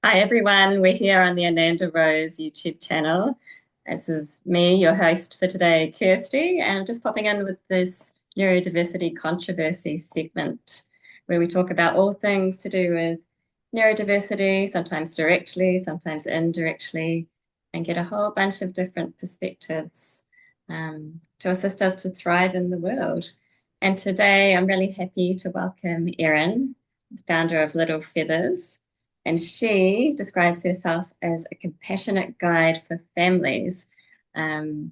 Hi everyone, we're here on the Ananda Rose YouTube channel. This is me, your host for today, Kirsty, and I'm just popping in with this Neurodiversity Controversy segment where we talk about all things to do with neurodiversity, sometimes directly, sometimes indirectly, and get a whole bunch of different perspectives to assist us to thrive in the world. And today I'm really happy to welcome Erin, the founder of Little Feathers. And she describes herself as a compassionate guide for families um,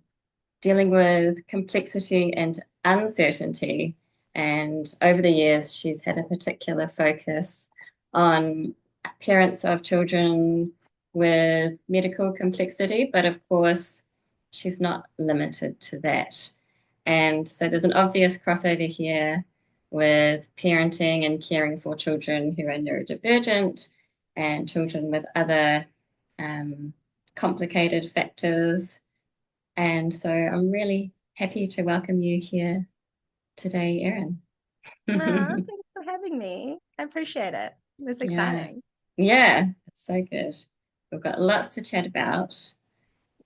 dealing with complexity and uncertainty. And over the years, she's had a particular focus on parents of children with medical complexity, but of course, she's not limited to that. And so there's an obvious crossover here with parenting and caring for children who are neurodivergent and children with other um, complicated factors. And so I'm really happy to welcome you here today, Erin. No, thanks for having me. I appreciate it. It's Yeah, exciting. yeah, it's so good. We've got lots to chat about,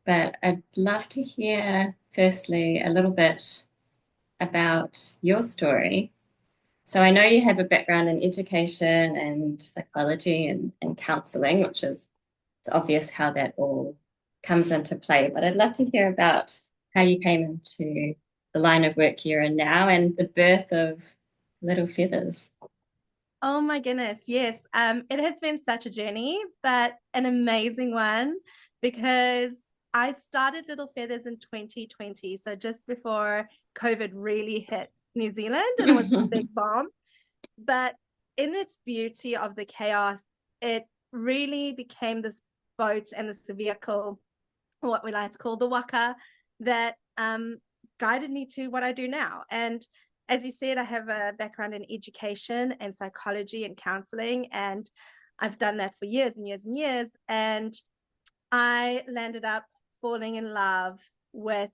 but I'd love to hear firstly a little bit about your story. So I know you have a background in education and psychology and counselling, which is it's obvious how that all comes into play. But I'd love to hear about how you came into the line of work you're in now and the birth of Little Feathers. Oh my goodness, yes. It has been such a journey, but an amazing one because I started Little Feathers in 2020, so just before COVID really hit New Zealand and it was a big bomb. But in its beauty of the chaos, it really became this boat and this vehicle, what we like to call the waka, that guided me to what I do now. And as you said, I have a background in education and psychology and counseling, and I've done that for years and years and years. And I landed up falling in love with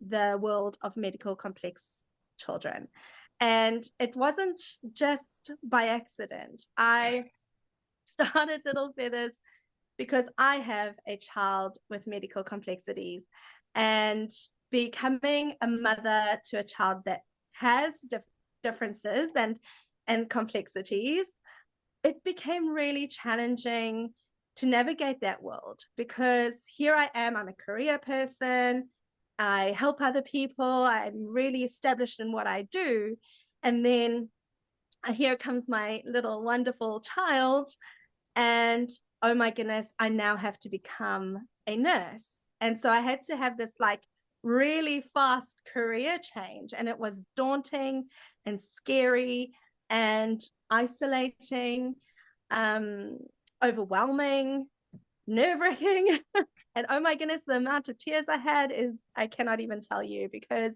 the world of medical complex children. And it wasn't just by accident. I started Little Feathers because I have a child with medical complexities, and becoming a mother to a child that has differences and complexities, it became really challenging to navigate that world because here I am, I'm a career person, I help other people, I'm really established in what I do, and then here comes my little wonderful child, and oh my goodness, I now have to become a nurse. And so I had to have this like really fast career change, and it was daunting and scary and isolating, um, overwhelming, nerve-wracking. And oh my goodness, the amount of tears I had is I cannot even tell you, because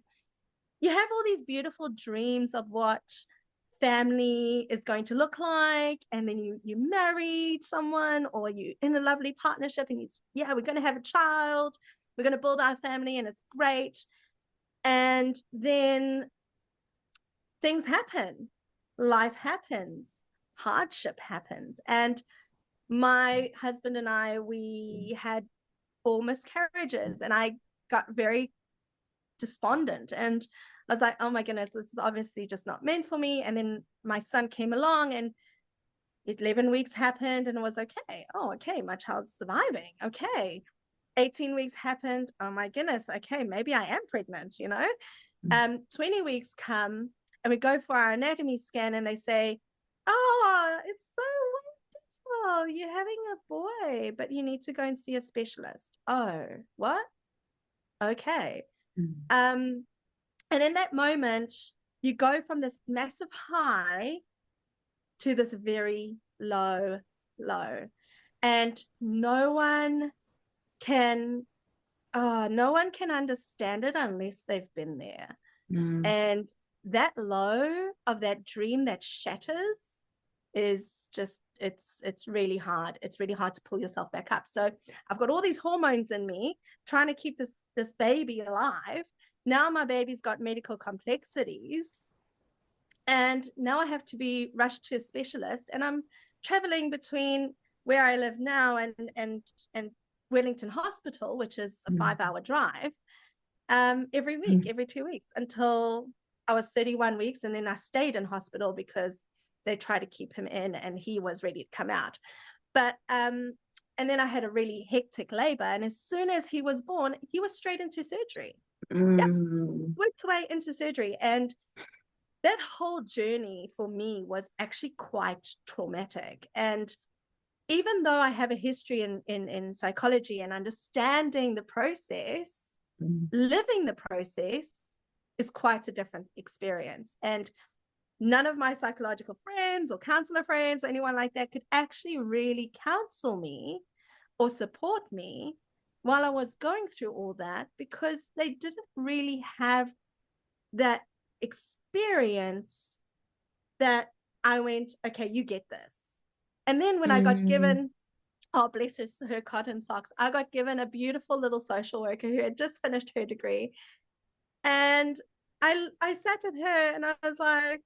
you have all these beautiful dreams of what family is going to look like, and then you marry someone or you in a lovely partnership and you, yeah, we're going to have a child, we're going to build our family and it's great. And then things happen, life happens, hardship happens. And my husband and I, we had 4 miscarriages, and I got very despondent, and I was like, oh my goodness, this is obviously just not meant for me. And then my son came along, and 11 weeks happened, and it was okay. Oh, okay, my child's surviving. Okay. 18 weeks happened. Oh my goodness. Okay, maybe I am pregnant, 20 weeks come, and we go for our anatomy scan, and they say, oh, it's so wonderful. You're having a boy, but you need to go and see a specialist. Oh, what? Okay. Um, And in that moment, you go from this massive high to this very low, low. And can, no one can understand it unless they've been there. Mm. And that low of that dream that shatters is just, it's really hard. It's really hard to pull yourself back up. So I've got all these hormones in me trying to keep this baby alive. Now my baby's got medical complexities, and now I have to be rushed to a specialist, and I'm traveling between where I live now and Wellington Hospital, which is a 5-hour drive, every week, every 2 weeks, until I was 31 weeks. And then I stayed in hospital because they tried to keep him in and he was ready to come out. But and then I had a really hectic labor. And as soon as he was born, he was straight into surgery. Yep, worked way into surgery. And that whole journey for me was actually quite traumatic. And even though I have a history in psychology and understanding the process, living the process is quite a different experience. And none of my psychological friends or counselor friends or anyone like that could actually really counsel me or support me while I was going through all that, because they didn't really have that experience that I went, okay, you get this. And then when I got given, oh, bless her cotton socks, I got given a beautiful little social worker who had just finished her degree. And I sat with her and I was like,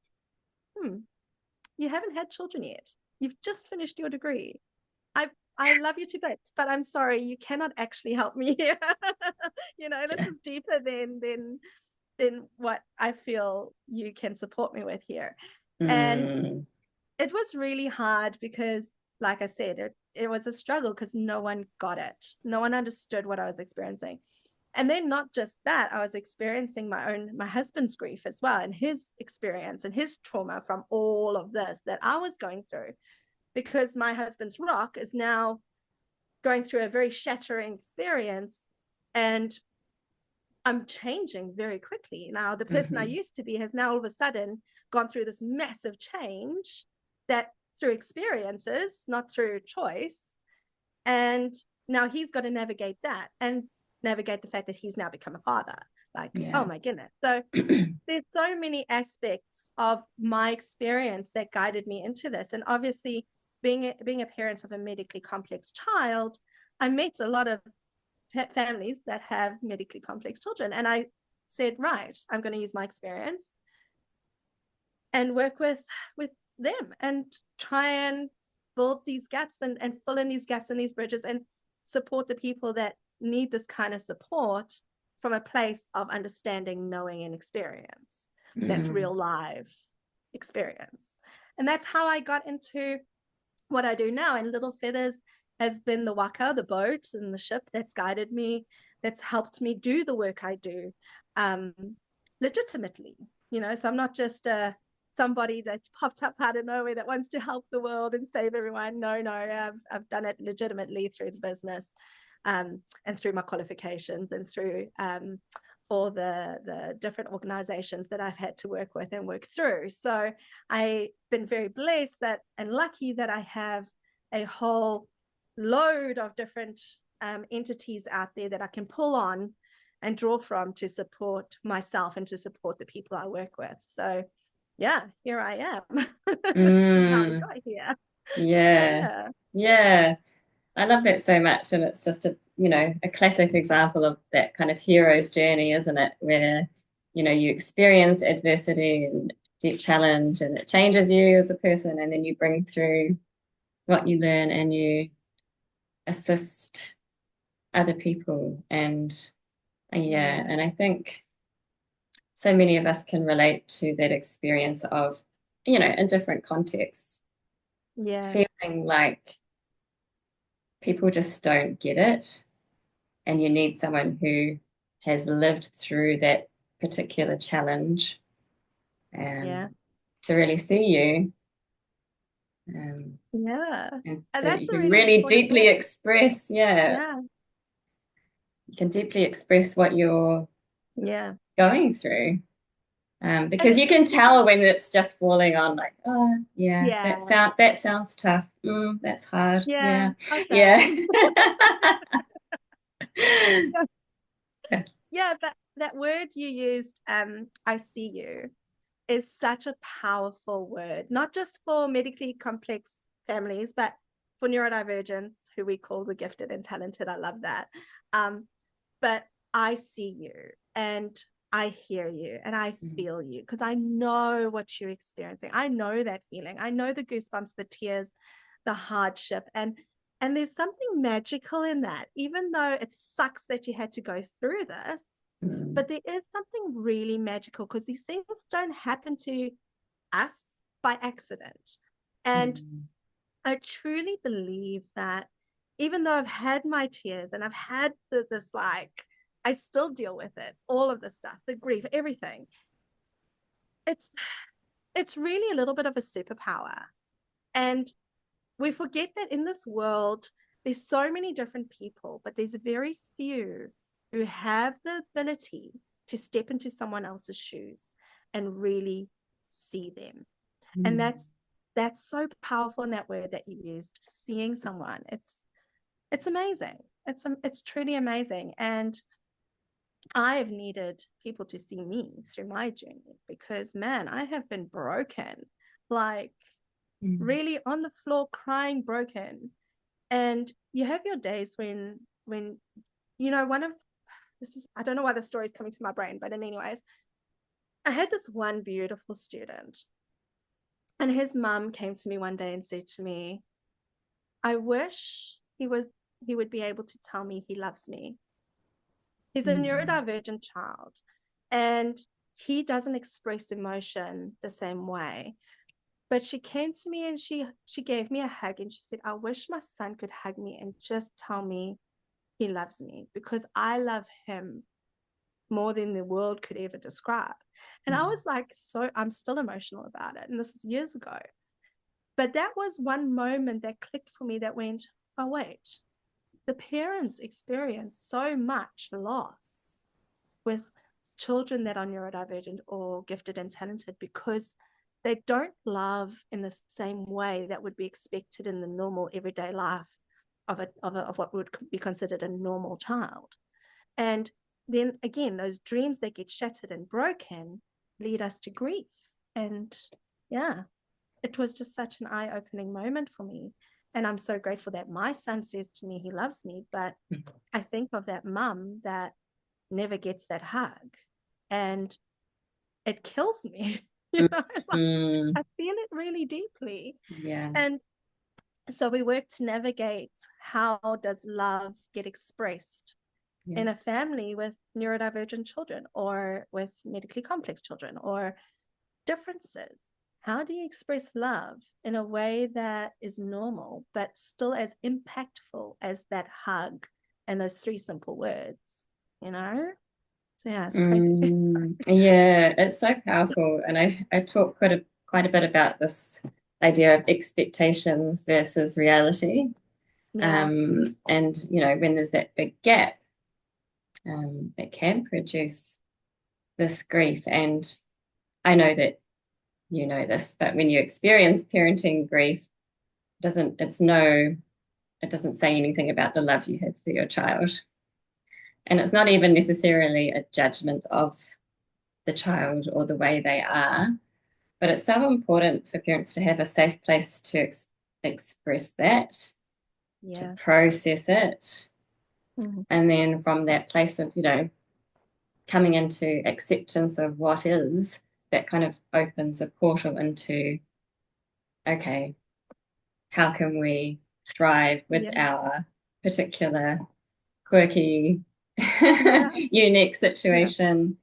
you haven't had children yet. You've just finished your degree. I love you to bits, but I'm sorry, you cannot actually help me here. This is deeper than what I feel you can support me with here. And it was really hard because, like I said, it was a struggle because no one got it. No one understood what I was experiencing. And then not just that, I was experiencing my husband's grief as well, and his experience and his trauma from all of this that I was going through, because my husband's rock is now going through a very shattering experience, and I'm changing very quickly. Now, the person I used to be has now all of a sudden gone through this massive change that through experiences, not through choice. And now he's got to navigate that and navigate the fact that he's now become a father. Like, oh my goodness. So there's so many aspects of my experience that guided me into this. And obviously, being a parent of a medically complex child, I met a lot of families that have medically complex children. And I said, right, I'm going to use my experience and work with them and try and build these gaps and fill in these gaps and these bridges and support the people that need this kind of support from a place of understanding, knowing, and experience. That's real live experience. And that's how I got into what I do now. And Little Feathers has been the waka, the boat and the ship that's guided me, that's helped me do the work I do legitimately. So I'm not just somebody that's popped up out of nowhere that wants to help the world and save everyone. No, I've done it legitimately through the business and through my qualifications and through all the different organizations that I've had to work with and work through. So I've been very blessed and lucky that I have a whole load of different entities out there that I can pull on and draw from to support myself and to support the people I work with. So yeah, here I am. How I got here. Yeah. I love that so much. And it's just a classic example of that kind of hero's journey, isn't it? Where, you experience adversity and deep challenge and it changes you as a person. And then you bring through what you learn and you assist other people. And and I think so many of us can relate to that experience of, in different contexts, feeling like people just don't get it. And you need someone who has lived through that particular challenge to really see you. And so that you can really deeply express, you can deeply express what you're going through. Because you can tell when it's just falling on like, that sounds tough. That's hard. Yeah. But that word you used, I see you, is such a powerful word, not just for medically complex families, but for neurodivergents, who we call the gifted and talented. I love that. But I see you and I hear you and I feel you because I know what you're experiencing. I know that feeling. I know the goosebumps, the tears, the hardship. And And there's something magical in that, even though it sucks that you had to go through this, Mm. but there is something really magical because these things don't happen to us by accident. And Mm. I truly believe that even though I've had my tears and I've had this, like, I still deal with it, all of the stuff, the grief, everything. It's it's really a little bit of a superpower. And we forget that in this world, there's so many different people, but there's very few who have the ability to step into someone else's shoes and really see them. And Mm. that's so powerful in that word that you used, seeing someone. It's amazing. It's truly amazing. And I've needed people to see me through my journey because, man, I have been broken, like Mm. really on the floor crying, broken. And you have your days when one of this is, I don't know why the story is coming to my brain, but anyways, I had this one beautiful student, and his mum came to me one day and said to me, I wish he would be able to tell me he loves me. He's a Mm. neurodivergent child, and he doesn't express emotion the same way. But she came to me and she gave me a hug and she said, I wish my son could hug me and just tell me he loves me because I love him more than the world could ever describe. And I Mm. was like, so I'm still emotional about it. And this was years ago. But that was one moment that clicked for me that went, oh, wait, the parents experience so much loss with children that are neurodivergent or gifted and talented because they don't love in the same way that would be expected in the normal everyday life of what would be considered a normal child. And then again, those dreams that get shattered and broken lead us to grief. And yeah, it was just such an eye-opening moment for me. And I'm so grateful that my son says to me he loves me, but I think of that mum that never gets that hug and it kills me. Like, Mm. I feel it really deeply. Yeah. And so we work to navigate how does love get expressed Yeah. in a family with neurodivergent children or with medically complex children or differences. How do you express love in a way that is normal but still as impactful as that hug and those three simple words, you know? So yeah, it's crazy. Mm. Yeah, it's so powerful. And I talk quite a bit about this idea of expectations versus reality. Yeah. And when there's that big gap, it can produce this grief. And I know that you know this, but when you experience parenting grief, it doesn't say anything about the love you have for your child. And it's not even necessarily a judgment of the child or the way they are, but it's so important for parents to have a safe place to express that, to Yeah. process it. Mhm. And then from that place of, coming into acceptance of what is, that kind of opens a portal into, okay, how can we thrive with Yeah. our particular quirky, Yeah. unique Yeah. situation?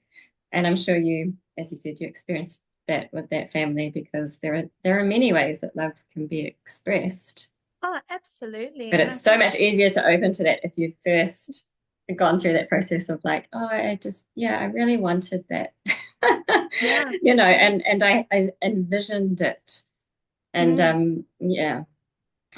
And I'm sure you, as you said, you experienced that with that family because there are many ways that love can be expressed. Oh, absolutely. But And it's I so think, much easier to open to that if you've first gone through that process of like, oh, I really wanted that. yeah. Yeah. And I envisioned it. And Mm. yeah,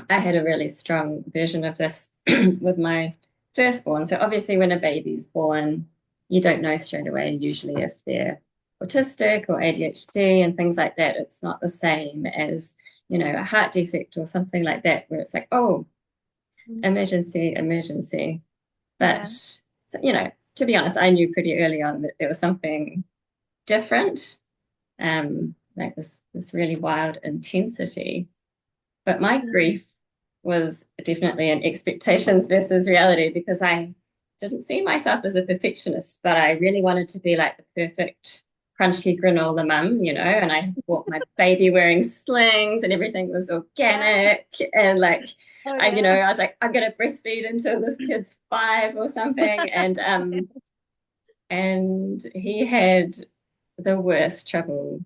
I had a really strong vision of this with my firstborn. So obviously when a baby's born, you don't know straight away usually if they're autistic or ADHD and things like that. It's not the same as, a heart defect or something like that, where it's like, oh, Mm. emergency, emergency. But, Yeah. so, to be honest, I knew pretty early on that there was something different, like this really wild intensity. But my Mm. grief was definitely an expectations versus reality because I didn't see myself as a perfectionist, but I really wanted to be like the perfect crunchy granola mum, and I bought my baby wearing slings and everything was Yeah. organic. And like, Oh I yeah. was like, I'm gonna breastfeed until this kid's 5 or something. And he had the worst trouble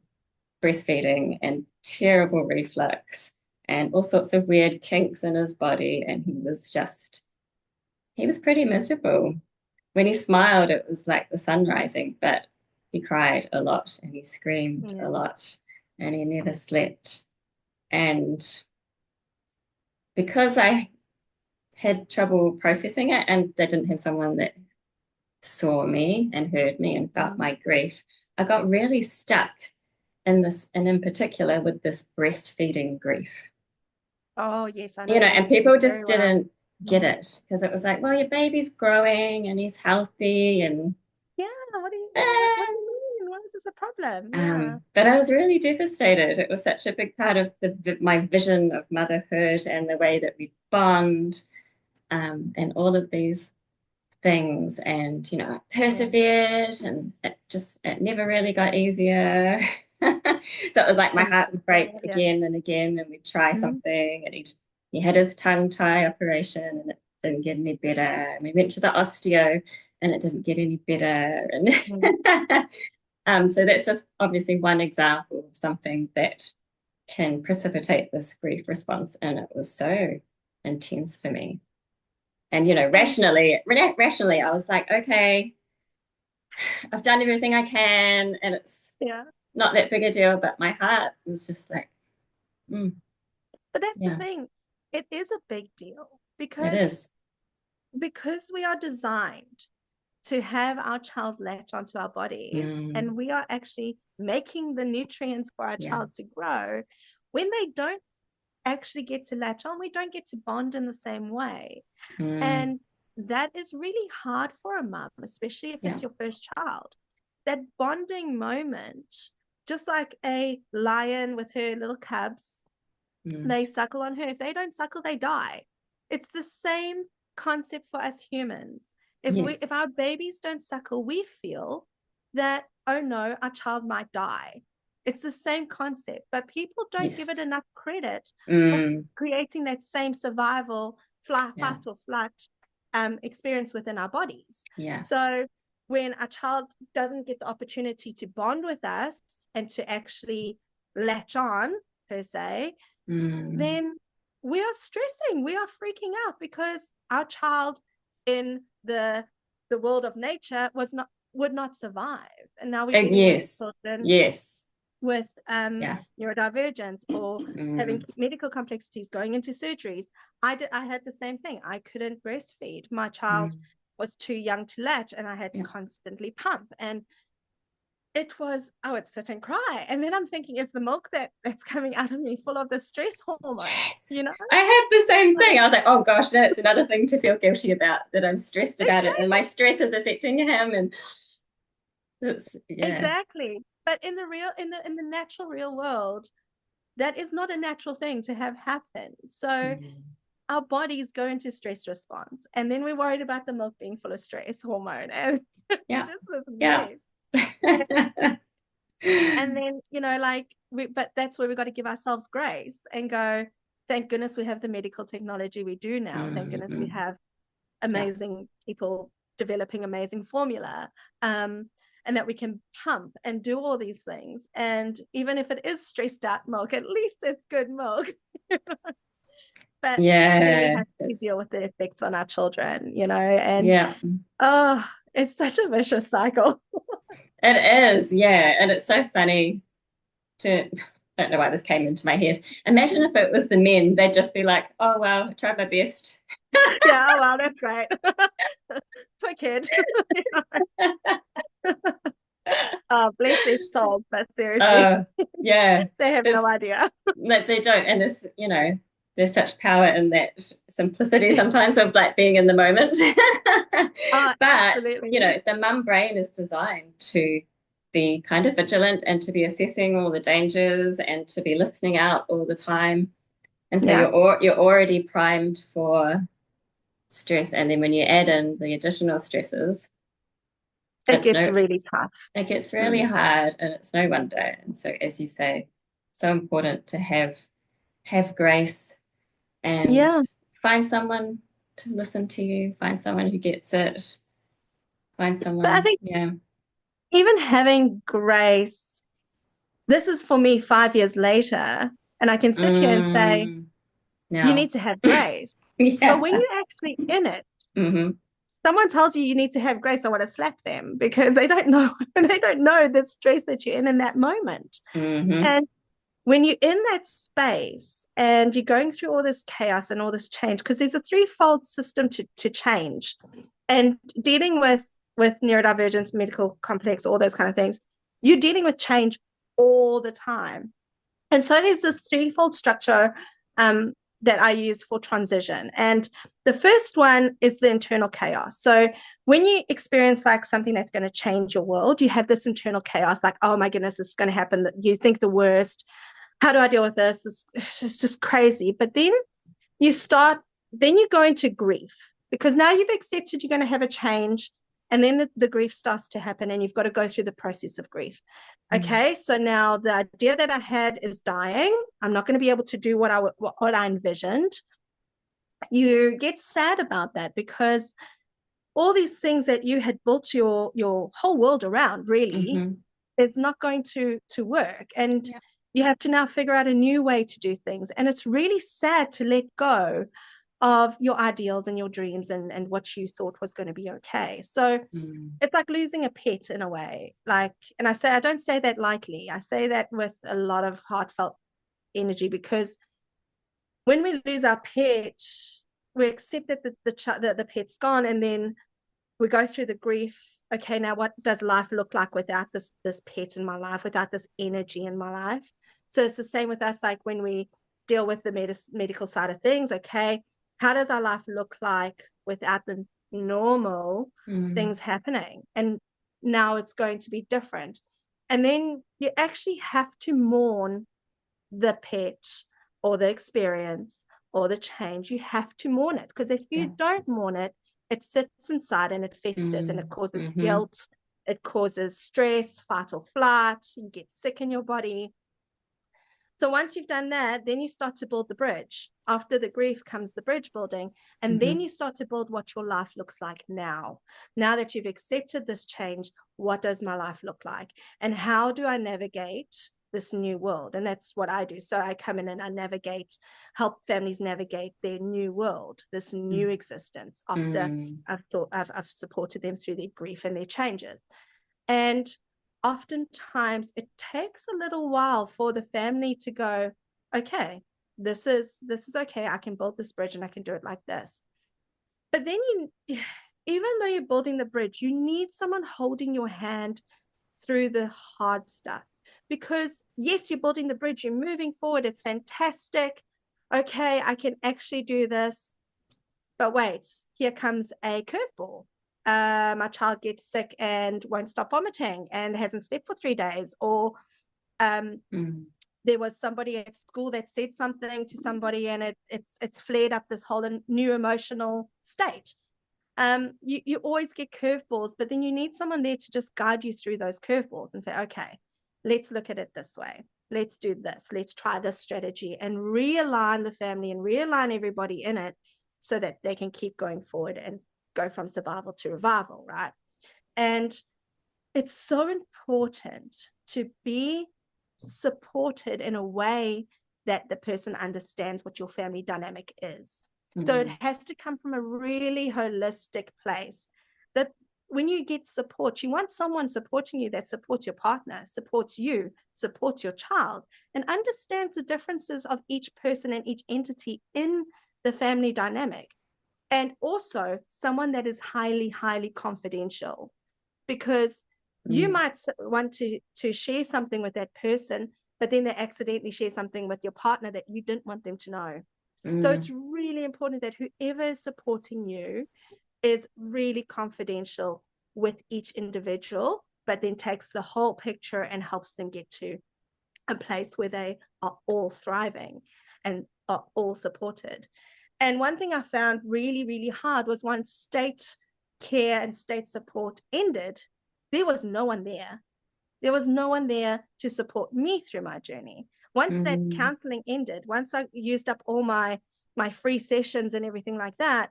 breastfeeding and terrible reflux and all sorts of weird kinks in his body. And he was pretty miserable. When he smiled, it was like the sun rising, but he cried a lot and he screamed a Yeah. lot and he never slept. And because I had trouble processing it and I didn't have someone that saw me and heard me and felt Mm. my grief, I got really stuck in this, and in particular with this breastfeeding grief. Oh yes, I know the And feeling people very just well. didn't get Mm. it because it was like, well, your baby's growing and he's healthy and Yeah, what do eh. you mean? Why is this a problem? Yeah. But I was really devastated. It was such a big part of my vision of motherhood and the way that we bond, and all of these things. And I Yeah. persevered, and it never really got easier. So it was like my And heart would break yeah. again and again, and we'd try Mm. something, and he had his tongue tie operation, and it didn't get any better. And we went to the osteo, and it didn't get any better. Mm. And so that's just obviously one example of something that can precipitate this grief response, and it was so intense for me. And And rationally, I was like, okay, I've done everything I can, and it's yeah. not that big a deal. But my heart was just like, mm, But that's the yeah, thing. It is a big deal it is. because we are designed to have our child latch onto our bodies Mm, and we are actually making the nutrients for our yeah, child to grow. When they don't actually get to latch on, we don't get to bond in the same way. mm, And that is really hard for a mum, especially if yeah, it's your first child. That bonding moment, just like a lion with her little cubs, mm, they suckle on her. If they don't suckle, they die. It's the same concept for us humans. If yes, our babies don't suckle, we feel that, oh no, our child might die. It's the same concept, but people don't give it yes, enough credit for mm, creating that same survival, yeah, fight or flight experience within our bodies. yeah, So when a child doesn't get the opportunity to bond with us and to actually latch on, per se, mm, then we are stressing, we are freaking out because our child in the world of nature would not survive. And now we're dealing with yes, children yes, with yeah, neurodivergence or having mm, medical complexities, going into surgeries. I had the same thing. I couldn't breastfeed. My child mm, was too young to latch, and I had to yeah. constantly pump. And I would sit and cry. And then I'm thinking, is the milk that's coming out of me full of the stress hormone? Yes. You know? I had the same So thing. I was like, oh gosh, that's another thing to feel guilty about, that I'm stressed about it and my exactly, stress is affecting him. And it's, yeah. exactly. But in the natural real world, that is not a natural thing to have happen. So Mm. our bodies go into stress response. And then we're worried about the milk being full of stress hormone. And it's Yeah. just this Yeah. mess. And then, but that's where we got to give ourselves grace and go, thank goodness we have the medical technology we do now. Thank goodness we Mm-mm. have Yeah. amazing people developing amazing formula. And that we can pump and do all these things. And even if it is stressed out milk, at least it's good milk. But then we Yeah. have to deal with the effects on our children, and Yeah. oh, it's such a vicious cycle. It is. Yeah. And it's so funny to, I don't know why this came into my head. Imagine if it was the men, they'd just be like, oh, well, I tried my best. Yeah, oh, wow, that's great. Poor kid. Oh, bless their souls, but seriously, Uh, yeah. they have no There's, idea. like they don't, and there's such power in that simplicity sometimes of like being in the moment. Oh, But absolutely. the mum brain is designed to be kind of vigilant and to be assessing all the dangers and to be listening out all the time, and so Yeah. you're already primed for stress, and then when you add in the additional stresses, It It's gets no, really tough. it gets really Mm. hard, and it's no wonder. And so, as you say, so important to have grace and Yeah. find someone to listen to you, find someone who gets it, find But I someone, think yeah. even having grace, this is for me 5 years later, and I can sit here and say, Mm, you no. need to have grace. But when Yeah. you're actually in it, Hmm. someone tells you need to have grace, I want to slap them because they don't know they don't know the stress that you're in that moment. Hmm. And when you're in that space and you're going through all this chaos and all this change, because there's a threefold system to change, and dealing with neurodivergence, medical complex, all those kind of things, you're dealing with change all the time. And so there's this threefold structure um, that I use for transition. And the first one is the internal chaos. So when you experience like something that's going to change your world, you have this internal chaos, like, oh my goodness, this is going to happen. You think the worst. How do I deal with this? It's just crazy. But then you start, then you go into grief because now you've accepted you're going to have a change. And then the grief starts to happen, and you've got to go through the process of grief. Okay, so now the idea that I had is dying. I'm not going to be able to do what I envisioned. You get sad about that because all these things that you had built your whole world around really Hmm. is not going to work, and Yeah. you have to now figure out a new way to do things. And it's really sad to let go of your ideals and your dreams and what you thought was going to be okay. So Mm. it's like losing a pet in a way. Like, and I don't say that lightly. I say that with a lot of heartfelt energy because when we lose our pet, we accept that the pet's gone, and then we go through the grief. Okay, now what does life look like without this pet in my life, without this energy in my life? So it's the same with us, like when we deal with the medical side of things. Okay, how does our life look like without the normal Mm. things happening? And now it's going to be different. And then you actually have to mourn the pet or the experience or the change. You have to mourn it, because if Yeah. you don't mourn it, it sits inside and it festers and it Mm. causes Hmm. guilt, it causes stress, fight or flight, you get sick in your body. So once you've done that, then you start to build the bridge. After the grief comes the bridge building, and then Hmm. you start to build what your life looks like now. Now that you've accepted this change, what does my life look like? And how do I navigate this new world? And that's what I do. So I come in and I navigate, help families navigate their new world, this new existence after Mm. I've supported them through their grief and their changes. And oftentimes it takes a little while for the family to go, okay, this is okay. I can build this bridge and I can do it like this. But then even though you're building the bridge, you need someone holding your hand through the hard stuff. Because yes, you're building the bridge, you're moving forward, it's fantastic. Okay, I can actually do this. But wait, here comes a curveball. My child gets sick and won't stop vomiting and hasn't slept for 3 days. Or um, Mm. there was somebody at school that said something to somebody and it's flared up this whole new emotional state. You always get curveballs, but then you need someone there to just guide you through those curveballs and say, okay, let's look at it this way. Let's do this. Let's try this strategy and realign the family and realign everybody in it so that they can keep going forward and go from survival to revival, right? And it's so important to be supported in a way that the person understands what your family dynamic is. So it Mm. has to come from a really holistic place. That when you get support, you want someone supporting you that supports your partner, supports you, supports your child, and understands the differences of each person and each entity in the family dynamic. And also someone that is highly, highly confidential, because you Mm. might want to share something with that person, but then they accidentally share something with your partner that you didn't want them to know. So it's Mm. really important that whoever is supporting you is really confidential with each individual, but then takes the whole picture and helps them get to a place where they are all thriving and are all supported. And one thing I found really, really hard was once state care and state support ended, there was no one there. There was no one there to support me through my journey. Once that counseling ended, once I used up all my free sessions and everything like that,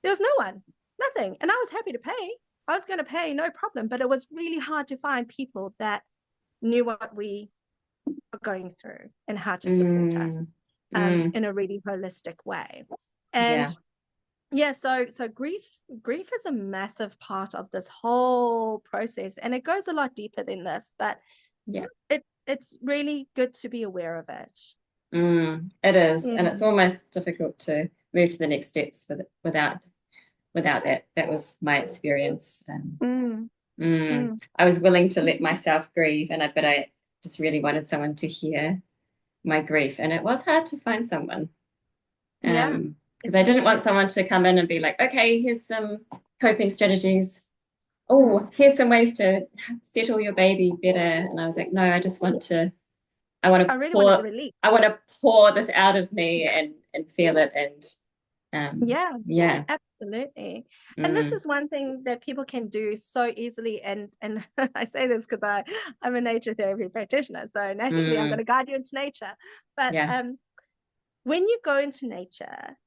there was no one, nothing. And I was happy to pay. I was going to pay, no problem. But it was really hard to find people that knew what we are going through and how to support us in a really holistic way. And so grief is a massive part of this whole process, and it goes a lot deeper than this, but it's really good to be aware of it. It is, and it's almost difficult to move to the next steps without that. That was my experience. I was willing to let myself grieve, but I just really wanted someone to hear my grief, and it was hard to find someone. Because I didn't want someone to come in and be like, okay, here's some coping strategies. Oh, here's some ways to settle your baby better. And I was like, no, I really want to release. I want to pour this out of me and feel it. And absolutely. And this is one thing that people can do so easily. And I say this because I'm a nature therapy practitioner, so naturally I'm going to guide you into nature. But when you go into nature,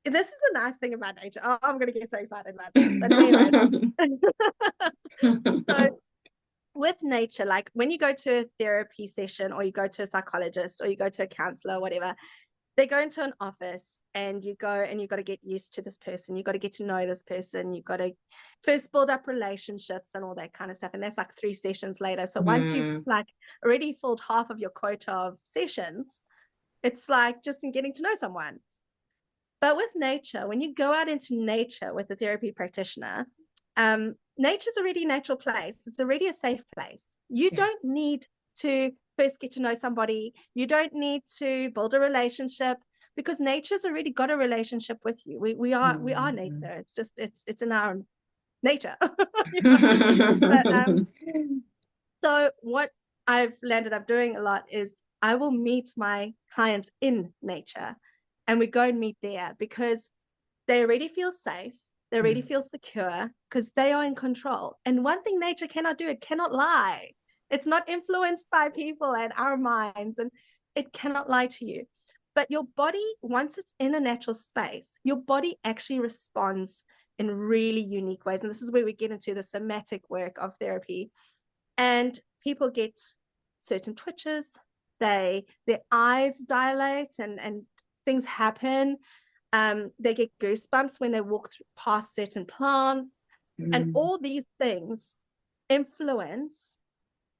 this is the nice thing about nature. Oh, I'm going to get so excited about this. But anyway, so with nature, like when you go to a therapy session or you go to a psychologist or you go to a counselor or whatever, they go into an office and you go and you've got to get used to this person. You've got to get to know this person. You've got to first build up relationships and all that kind of stuff. And that's like 3 sessions later. So once you've like already filled half of your quota of sessions, it's like just in getting to know someone. But with nature, when you go out into nature with a therapy practitioner, nature's already a natural place. It's already a safe place. You don't need to first get to know somebody. You don't need to build a relationship because nature's already got a relationship with you. We are nature. It's just it's in our nature. But, so what I've landed up doing a lot is I will meet my clients in nature. And we go and meet there because they already feel safe. They already feel secure because they are in control. And one thing nature cannot do, it cannot lie. It's not influenced by people and our minds, and it cannot lie to you. But your body, once it's in a natural space, your body actually responds in really unique ways. And this is where we get into the somatic work of therapy. And people get certain twitches, their eyes dilate and things happen. They get goosebumps when they walk past certain plants. And all these things influence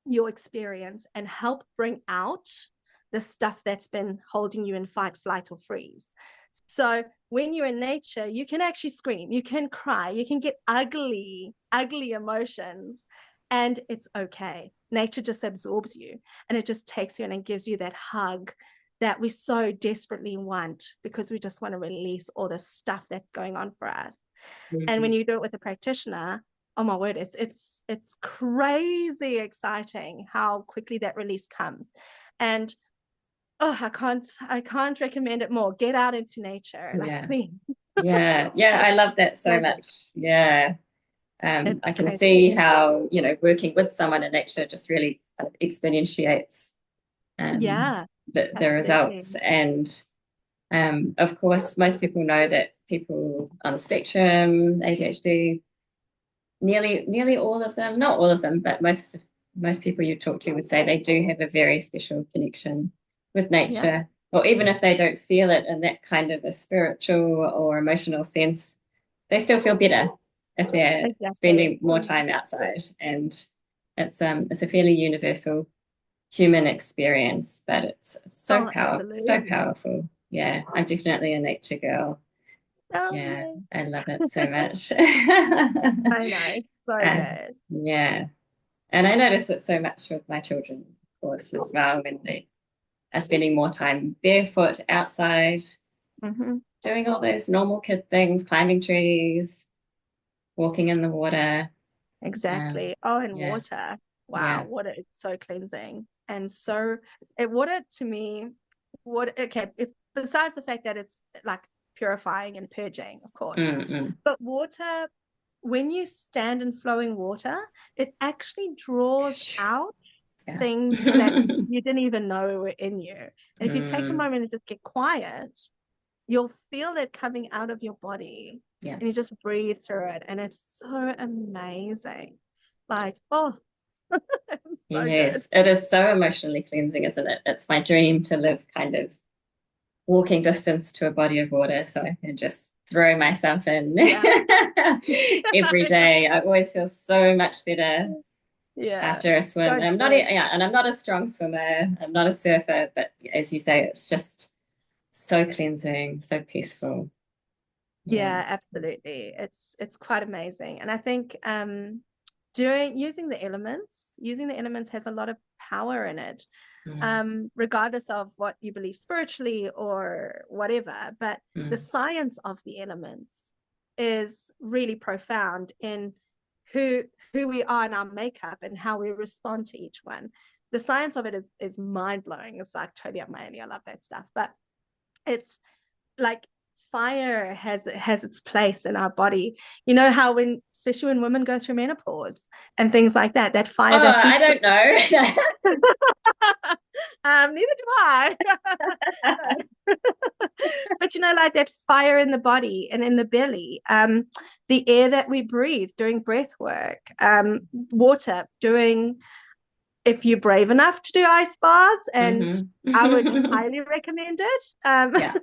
your experience and help bring out the stuff that's been holding you in fight, flight, or freeze. So when you're in nature, you can actually scream, you can cry, you can get ugly emotions, and it's okay. Nature just absorbs you and it just takes you in and gives you that hug that we so desperately want because we just want to release all the stuff that's going on for us. And when you do it with a practitioner, oh my word, it's crazy exciting how quickly that release comes. And I can't recommend it more. Get out into nature, please. I love that so much. I can see how working with someone in nature just really kind of exponentiates the results. And of course, most people know that people on the spectrum, ADHD, nearly all of them, not all of them, but most people you talk to would say they do have a very special connection with nature, or even if they don't feel it in that kind of a spiritual or emotional sense, they still feel better if they're spending more time outside. And it's a fairly universal human experience, but it's so powerful. Yeah, I'm definitely a nature girl. I love it so much. I know, so good. Yeah, and I notice it so much with my children, of course, as well, when they are spending more time barefoot outside, doing all those normal kid things, climbing trees, walking in the water. Exactly. Water. Wow, water is so cleansing. And so water to me, besides the fact that it's like purifying and purging, of course, but water when you stand in flowing water, it actually draws out Yeah. things that you didn't even know were in you. And if you take a Mm, moment and just get quiet, you'll feel it coming out of your body, yeah. and you just breathe through it. And it's so amazing. Like, oh, so good. Yes, it is so emotionally cleansing, isn't it? It's my dream to live kind of walking distance to a body of water so I can just throw myself in Yeah. every day. I always feel so much better Yeah. after a swim. So And I'm not, good. yeah, and I'm not a strong swimmer. I'm not a surfer, but as you say, it's just so cleansing, so peaceful. Yeah. Yeah, absolutely. It's quite amazing. And I think doing using the elements has a lot of power in it, Mm, regardless of what you believe spiritually or whatever. But the mm, science of the elements is really profound in who who we are in our makeup and how we respond to each one. The science of it is mind blowing. It's like totally up my alley. I love that stuff. But it's like fire has its place in our body. You know how when, especially when women go through menopause and things like that, that oh, fire that we I don't know. neither do I. But you know, like that fire in the body and in the belly, the air that we breathe doing breath work, water doing, if you're brave enough to do ice baths, and I would Hmm. highly recommend it. Yeah.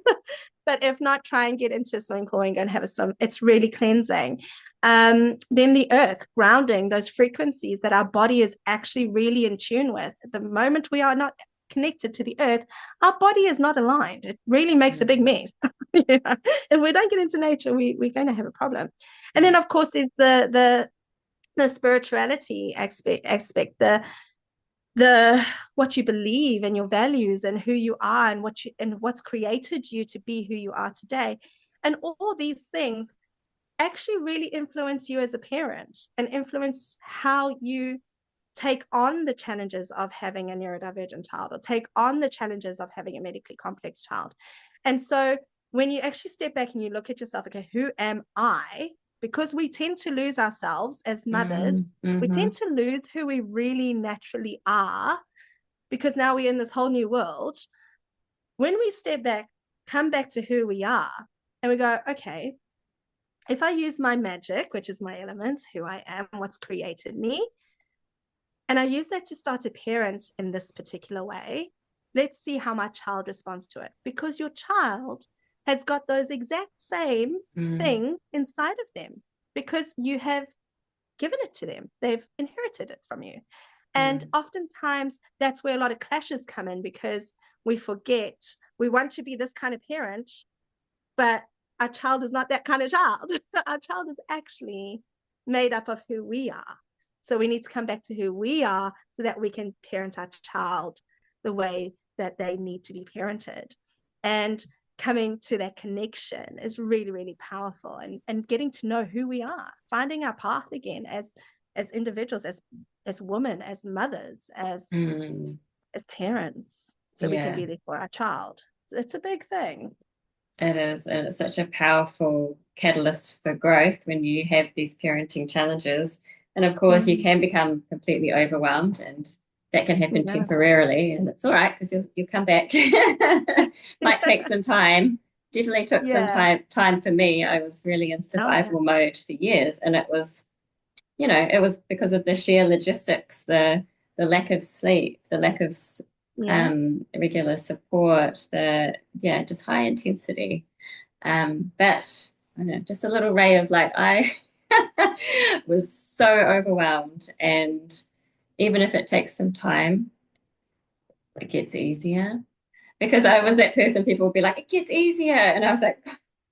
But if not, try and get into a swimming pool and go and have a swim. It's really cleansing. Then the earth, grounding those frequencies that our body is actually really in tune with. At the moment we are not connected to the earth, our body is not aligned. It really makes a big Mm, mess. You know? If we don't get into nature, we're going to have a problem. And yeah. then, of course, there's the spirituality aspect, the what you believe and your values and who you are and what's created you to be who you are today. And all these things actually really influence you as a parent and influence how you take on the challenges of having a neurodivergent child or take on the challenges of having a medically complex child. And so when you actually step back and you look at yourself, okay, who am I? Because we tend to lose ourselves as Mm, mothers, we hmm. tend to lose who we really naturally are because now we're in this whole new world. When we step back, come back to who we are, and we go, okay, if I use my magic, which is my elements, who I am, what's created me, and I use that to start a parent in this particular way, let's see how my child responds to it. Because your child has got those exact same Mm, things inside of them because you have given it to them. They've inherited it from you. And mm, oftentimes that's where a lot of clashes come in because we forget we want to be this kind of parent, but our child is not that kind of child. Our child is actually made up of who we are. So we need to come back to who we are so that we can parent our child the way that they need to be parented. And coming to that connection is really, really powerful, and getting to know who we are, finding our path again as individuals, as women, as mothers, mm. as parents, so we can Yeah, be there for our child. It's a big thing. it is. And it's such a powerful catalyst for growth when you have these parenting challenges. And of course, you Mm. can become completely overwhelmed, and that can happen Yeah. temporarily. And it's all right because you'll come back. Might take some time. Definitely took some Yeah. time for me. I was really in Oh yeah. survival mode for years, and it was, it was because of the sheer logistics, the lack of sleep, the lack of Yeah. regular support, just high intensity. But I don't know, just a little ray of light. I was so overwhelmed, and even if it takes some time, it gets easier. Because I was Yeah. that person, people would be like, "It gets easier," and I was like,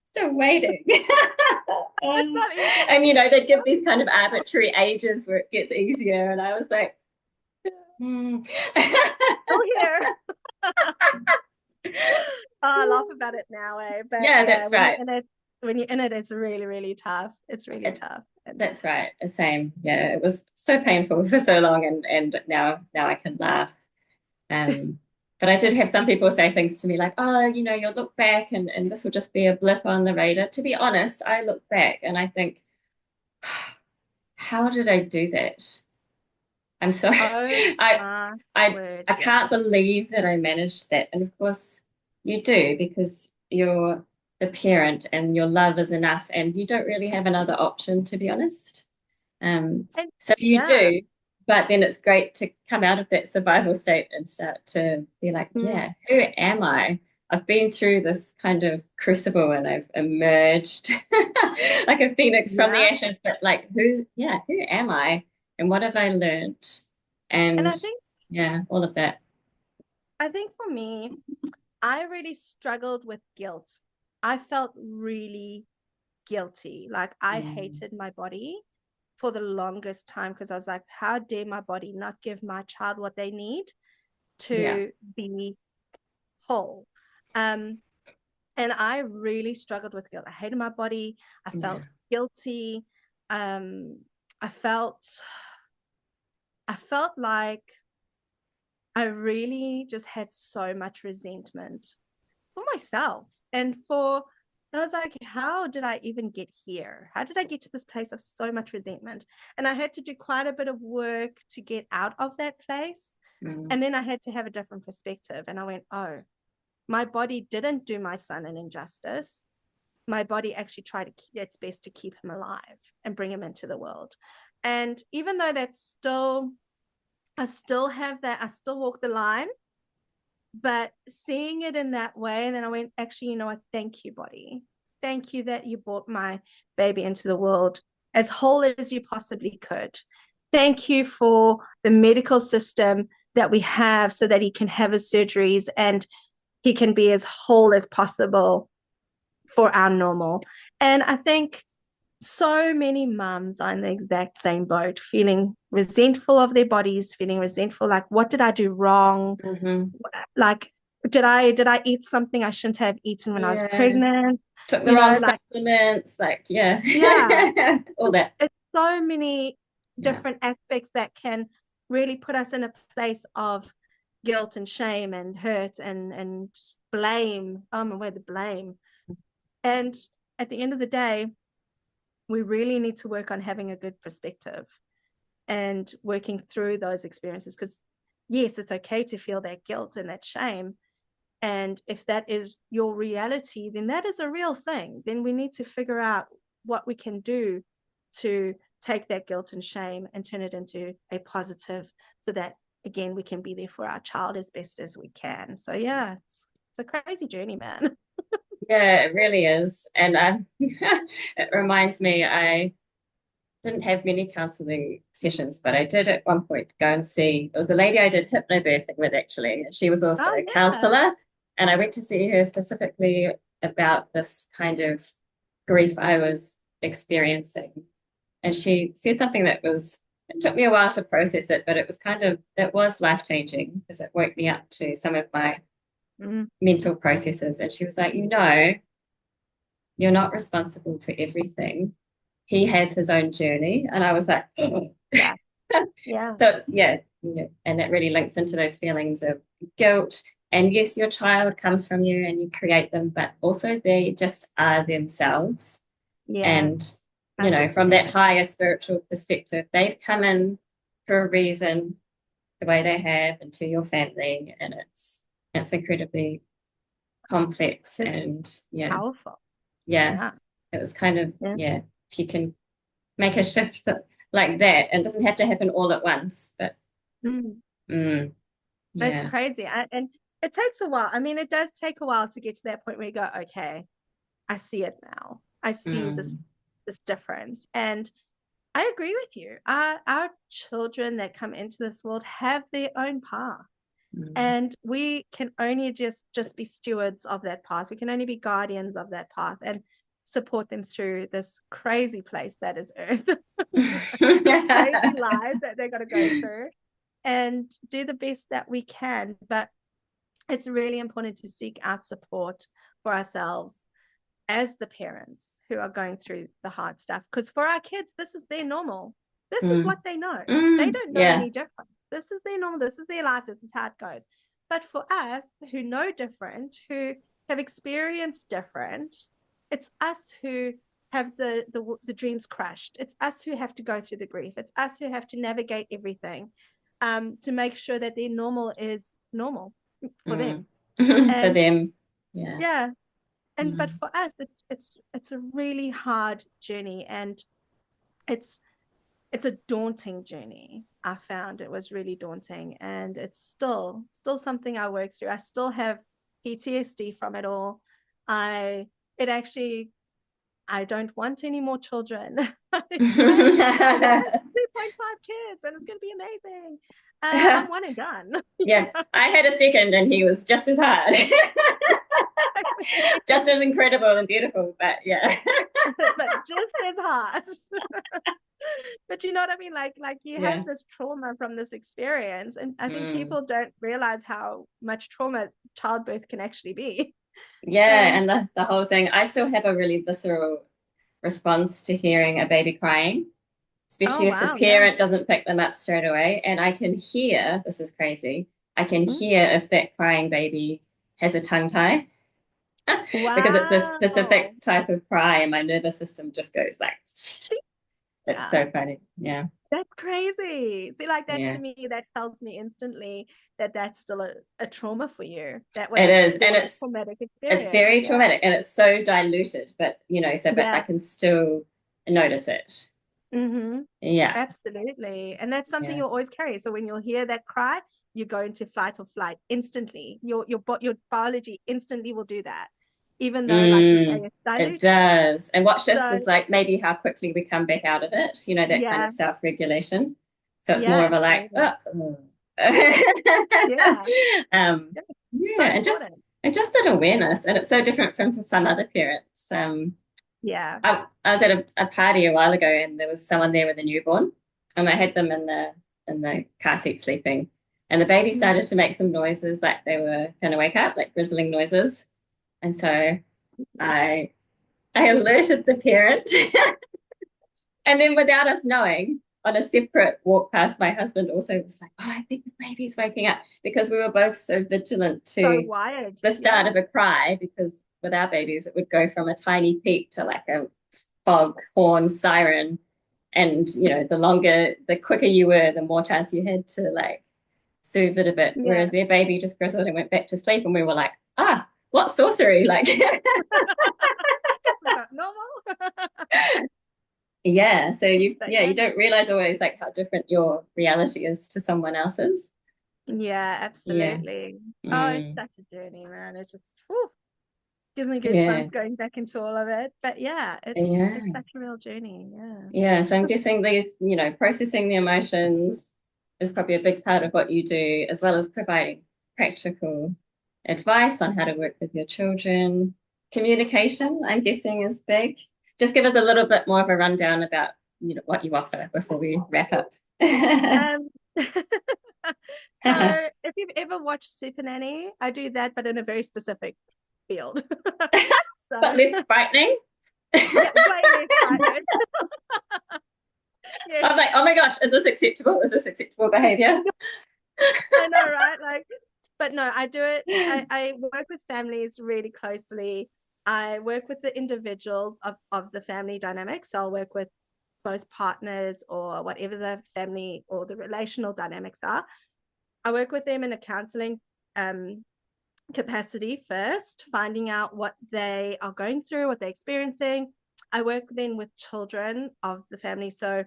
"Still waiting." It's not easy. And they'd give these kind of arbitrary ages where it gets easier, and I was like, hmm. Still here. Oh, I laugh about it now, eh? But Yeah, yeah, that's right. when you're in it, it's really, really tough. It's really It, tough. And that's right. Same. Yeah, it was so painful for so long, and now I can laugh. Um, but I did have some people say things to me like, "Oh, you'll look back, and this will just be a blip on the radar." To be honest, I look back and I think, How did I do that? I'm sorry. Oh I my I word, I yes. can't believe that I managed that. And of course you do because you're the parent and your love is enough and you don't really have another option, to be honest. Um, And so you yeah. do, but then it's great to come out of that survival state and start to be like, Mm, yeah, who am I? I've been through this kind of crucible and I've emerged like a phoenix from the yeah. ashes, but like who am I? And what have I learned? And And I think yeah, all of that. for me, I really struggled with guilt. I felt really guilty. Like I Mm, hated my body for the longest time because I was like, how dare my body not give my child what they need yeah, to be whole? Um, and I really struggled with guilt. I hated my body. I yeah, felt guilty. Um, I felt I felt like I really just had so much resentment for myself and I was like, how did I even get here? How did I get to this place of so much resentment? And I had to do quite a bit of work to get out of that place. mm, And then I had to have a different perspective. And I went, oh, my body didn't do my son an injustice. My body actually tried its best to keep him alive and bring him into the world. And even though I still have that, I still walk the line, but seeing it in that way, and then I went, actually, you know what? Thank you, body. Thank you that you brought my baby into the world as whole as you possibly could. Thank you for the medical system that we have so that he can have his surgeries and he can be as whole as possible for our normal. And I think so many mums are in the exact same boat, feeling resentful of their bodies, feeling resentful, like, what did I do wrong? hmm. Like, did I eat something I shouldn't have eaten when I was Yeah. pregnant? Took the You wrong know, like, supplements, like yeah, yeah, all that. it's so many Yeah. different aspects that can really put us in a place of guilt and shame and hurt and blame. Oh my word, the blame. And at the end of the day, we really need to work on having a good perspective and working through those experiences because yes, it's okay to feel that guilt and that shame. And if that is your reality, then that is a real thing. Then we need to figure out what we can do to take that guilt and shame and turn it into a positive so that, again, we can be there for our child as best as we can. So, yeah, it's a crazy journey, man. Yeah, it really is. And it reminds me, I didn't have many counselling sessions, but I did at one point go and see, it was the lady I did hypnobirthing with actually. She was also Oh, a yeah. counsellor. And I went to see her specifically about this kind of grief I was experiencing. And she said something that was, it took me a while to process it, but it was kind of, it was life changing because it woke me up to some of my Mm, mental processes. And she was like, you're not responsible for everything. He has his own journey. And I was like, oh. yeah. Yeah. So it's, yeah, and that really links into those feelings of guilt. And yes, your child comes from you and you create them, but also they just are themselves. Yeah. And, from 100%. that higher spiritual perspective, they've come in for a reason, the way they have into your family. And it's incredibly complex. It's And yeah, powerful. yeah, Yeah. it was kind of, Yeah. yeah, if you can make a shift like that, and it doesn't have to happen all at once, but Mm. mm, It's yeah. crazy. And it takes a while. I mean, it does take a while to get to that point where you go, okay, I see it now. I see this Mm, this difference. And I agree with you. Our children that come into this world have their own path. mm, And we can only just be stewards of that path. We can only be guardians of that path and support them through this crazy place that is Earth, this crazy life that they're going to go through, and do the best that we can. But it's really important to seek out support for ourselves as the parents who are going through the hard stuff. Because for our kids, this is their normal. This is what they know. They don't know yeah. any different. This is their normal. This is their life. This is how it goes. But for us who know different, who have experienced different, it's us who have the dreams crushed. It's us who have to go through the grief. It's us who have to navigate everything, to make sure that their normal is normal for them. For And them. Yeah. yeah, and but Mm. for us, it's a really hard journey, and it's it's a daunting journey. I found it was really daunting, and it's still something I work through. I still have PTSD from it all. I it actually I don't want any more children. I want 2.5 kids, and it's going to be amazing. I'm one and done. Yeah, I had a second and he was just as hard. Just as incredible and beautiful, but yeah. But just as hard. But you know what I mean? Like you have Yeah. this trauma from this experience, and I think Mm. people don't realize how much trauma childbirth can actually be. Yeah, And and the whole thing, I still have a really visceral response to hearing a baby crying, oh especially if the wow, yeah. parent doesn't pick them up straight away. And I can hear, this is crazy, I can Mm. hear if that crying baby has a tongue tie because it's a Wow. specific type of cry, and my nervous system just goes like, it's Yeah. so funny. Yeah. That's crazy. See, like that to Yeah. me, that tells me instantly that that's still a trauma for you. That It was is. there And was a traumatic it's experience. very Yeah. traumatic and it's so diluted, but but I Yeah. can still notice it. Mm-hmm. Yeah. Absolutely. And that's something Yeah. you'll always carry. So when you'll hear that cry, you go into fight or flight instantly. Your biology instantly will do that, even though, like you say, Mm, it's it diluted. does. And what shifts So is like maybe how quickly we come back out of it, that kind yeah, of self-regulation. So it's more yeah, of a like, absolutely. Yeah, um, yeah. So yeah, important. and just an awareness. And it's so different from some other parents. Yeah. I was at a party a while ago and there was someone there with a newborn and I had them in the car seat sleeping. And the baby Mhm. started to make some noises like they were going to wake up, like grizzling noises. And so I I alerted the parent. And then without us knowing, on a separate walk past, my husband also was like, oh, I think the baby's waking up because we were both so vigilant So to wired. the start Yeah. of a cry because with our babies, it would go from a tiny peep to like a fog horn siren. And, the quicker you were, the more chance you had to like soothe it a bit. Yeah. Whereas their baby just grizzled and went back to sleep. And we were like, what sorcery? Like, Guess we got normal. yeah. So But you yeah. don't realize always like how different your reality is to someone else's. Yeah, Yeah. absolutely. Oh, it's Mm. such a journey, man. It's just whew, gives me Yeah. goosebumps going back into all of it. But yeah, it's Yeah. such a real journey. Yeah. Yeah. So I'm guessing processing the emotions is probably a big part of what you do, as well as providing practical advice on how to work with your children. Communication, I'm guessing, is big. Just give us a little bit more of a rundown about, what you offer before we wrap up. Um, so if you've ever watched Super Nanny, I do that, but in a very specific field. So But less frightening. yeah, way less frightening. Yeah, I'm like, oh my gosh, is this acceptable? Is this acceptable behavior? I know, right? Like, but no, I do it. I work with families really closely. I work with the individuals of the family dynamics. So I'll work with both partners or whatever the family or the relational dynamics are. I work with them in a counselling capacity first, finding out what they are going through, what they're experiencing. I work then with children of the family. So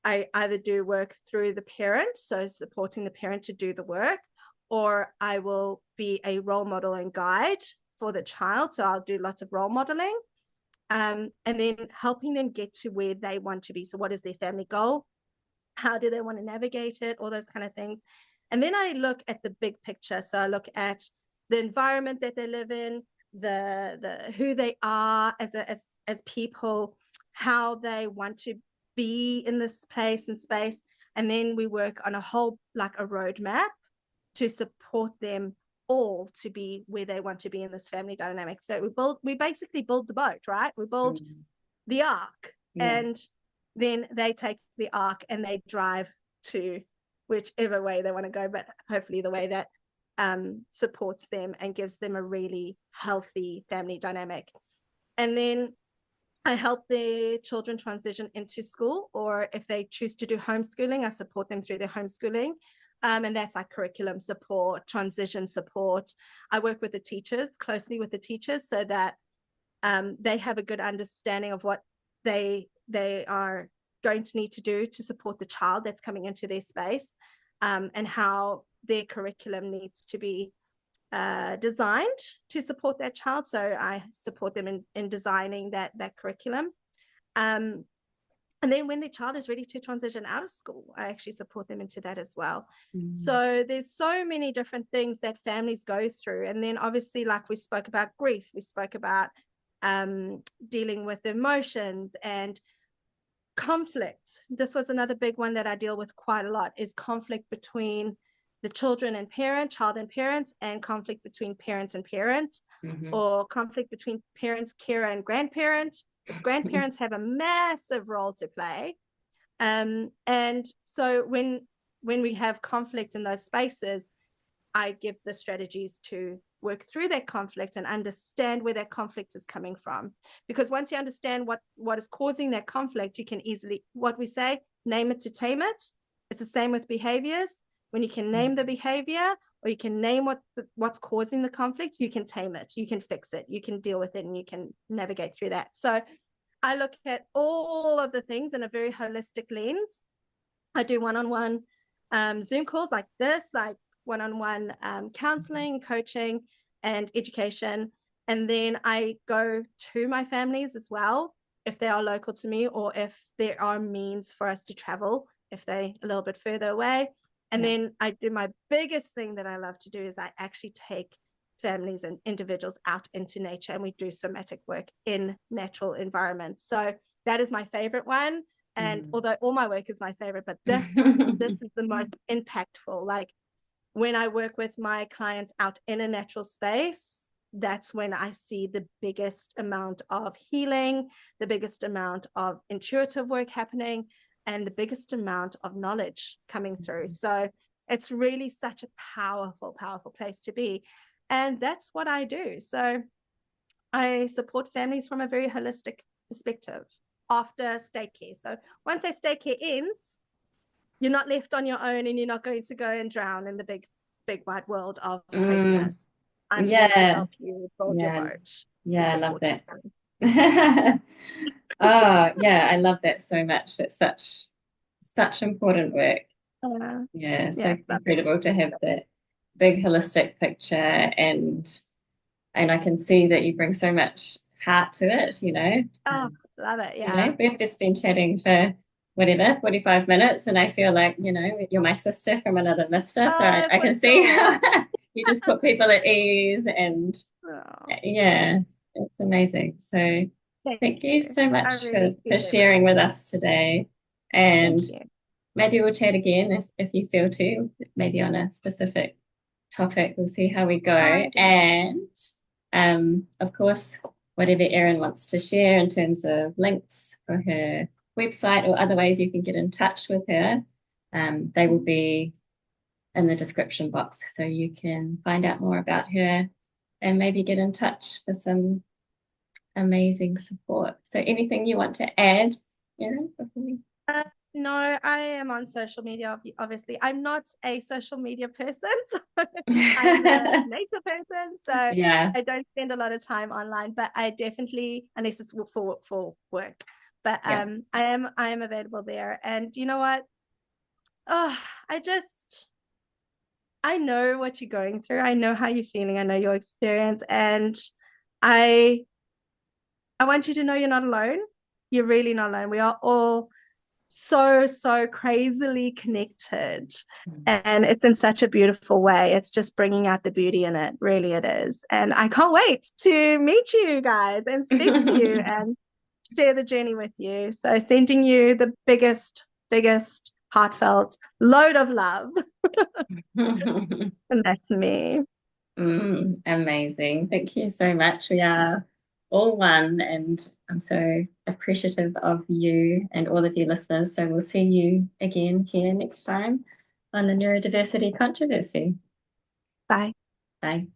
I either do work through the parent, so supporting the parent to do the work, or I will be a role model and guide for the child. So I'll do lots of role modeling, and then helping them get to where they want to be. So what is their family goal? How do they want to navigate it? All those kind of things. And then I look at the big picture. So I look at the environment that they live in, the who they are as people, how they want to be in this place and space. And then we work on a whole, like a roadmap to support them all to be where they want to be in this family dynamic. So we basically build the boat, right? We build Mm. the ark, Yeah. and then they take the ark and they drive to whichever way they want to go, but hopefully the way that supports them and gives them a really healthy family dynamic. And then I help their children transition into school, or if they choose to do homeschooling, I support them through their homeschooling. And that's like curriculum support, transition support. I work with the teachers, closely with the teachers, so that they have a good understanding of what they are going to need to do to support the child that's coming into their space, and how their curriculum needs to be designed to support that child. So I support them in designing that curriculum. Um, and then when the child is ready to transition out of school, I actually support them into that as well. So there's so many different things that families go through. And then obviously, like we spoke about grief, we spoke about dealing with emotions and conflict. This was another big one that I deal with quite a lot, is conflict between the children and child and parents, and conflict between parents and parents, or conflict between parents, carer, and grandparents, because grandparents have a massive role to play. And so when we have conflict in those spaces, I give the strategies to work through that conflict and understand where that conflict is coming from. Because once you understand what is causing that conflict, you can easily, what we say, name it to tame it. It's the same with behaviors. When you can name the behavior, or you can name what's causing the conflict, you can tame it, you can fix it, you can deal with it, and you can navigate through that. So I look at all of the things in a very holistic lens. I do one-on-one Zoom calls like this, like one-on-one counseling, coaching, and education. And then I go to my families as well, if they are local to me, or if there are means for us to travel, if they're a little bit further away. And then I do my biggest thing that I love to do is I actually take families and individuals out into nature, and we do somatic work in natural environments. So that is my favorite one. And although all my work is my favorite, but this is the most impactful. Like when I work with my clients out in a natural space, that's when I see the biggest amount of healing, the biggest amount of intuitive work happening, and the biggest amount of knowledge coming through. So it's really such a powerful, powerful place to be. And that's what I do. So I support families from a very holistic perspective after state care. So once that state care ends, you're not left on your own, and you're not going to go and drown in the big wide world of craziness. I'm here to help you build your boat. I love that. Oh yeah, I love that so much. It's such important work. So incredible to have that big holistic picture, and I can see that you bring so much heart to it, Love it. We've just been chatting for whatever, 45 minutes, and I feel like, you're my sister from another mister, so I can see how you just put people at ease, and it's amazing. So thank you so much for sharing with us today, and maybe we'll chat again if you feel to, maybe on a specific topic. We'll see how we go. And of course, whatever Erin wants to share in terms of links for her website or other ways you can get in touch with her, they will be in the description box, so you can find out more about her and maybe get in touch for some amazing support. So anything you want to add, Erin, before we... No, I am on social media, obviously. I'm not a social media person, so I'm a nature person, so I don't spend a lot of time online, but I definitely, unless it's for work, but I am available there. And you know what? Oh, I know what you're going through. I know how you're feeling. I know your experience, and I want you to know you're not alone. You're really not alone. We are all so crazily connected, and it's in such a beautiful way. It's just bringing out the beauty in it. Really, it is. And I can't wait to meet you guys and speak to you and share the journey with you. So sending you the biggest heartfelt load of love. And that's me. Amazing. Thank you so much. We are all one, and I'm so appreciative of you and all of you listeners. So we'll see you again here next time on the Neurodiversity Controversy. Bye. Bye.